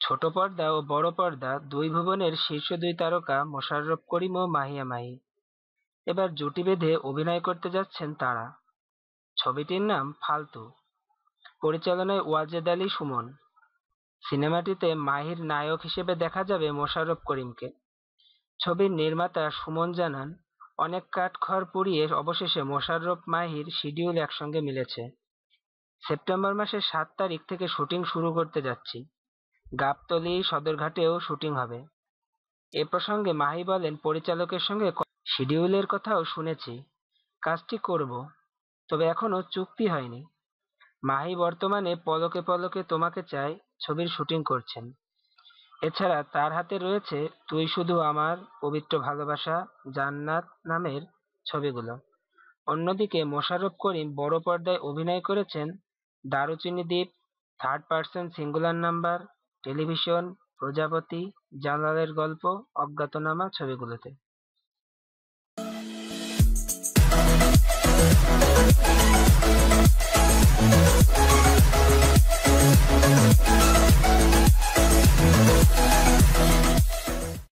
ছোট পর্দা ও বড় পর্দা দুই ভুবনের শীর্ষ দুই তারকা মোশাররফ করিম ও মাহিয়া মাহি এবার জুটি বেঁধে অভিনয় করতে যাচ্ছেন তারা। ছবিটির নাম ফালতু, পরিচালনায় ওয়াজেদ আলী সুমন। সিনেমাটিতে মাহির নায়ক হিসেবে দেখা যাবে মোশাররফ করিমকে। ছবির নির্মাতা সুমন জানান, অনেক কাঠখড় পুড়িয়ে অবশেষে মোশাররফ মাহির শিডিউল একসঙ্গে মিলেছে। সেপ্টেম্বর মাসের 7 তারিখ থেকে শুটিং শুরু করতে যাচ্ছি। গাবতলী, সদরঘাটেও শুটিং হবে। এ প্রসঙ্গে মাহি বলেন, পরিচালকের সঙ্গে শিডিউলের কথাও শুনেছি, কাজটি করব, তবে এখনো চুক্তি হয়নি। মাহি বর্তমানে পলকে পলকে তোমাকে চাই ছবির শুটিং করছেন। এছাড়া তার হাতে রয়েছে তুই শুধু আমার, পবিত্র ভালোবাসা, জান্নাত নামের ছবিগুলো। অন্যদিকে মোশাররফ করিম বড় পর্দায় অভিনয় করেছেন দারুচিনি দ্বীপ, third person singular number, television, প্রজাপতি, জালালের গল্প, অজ্ঞাতনামা ছবিগুলোতে।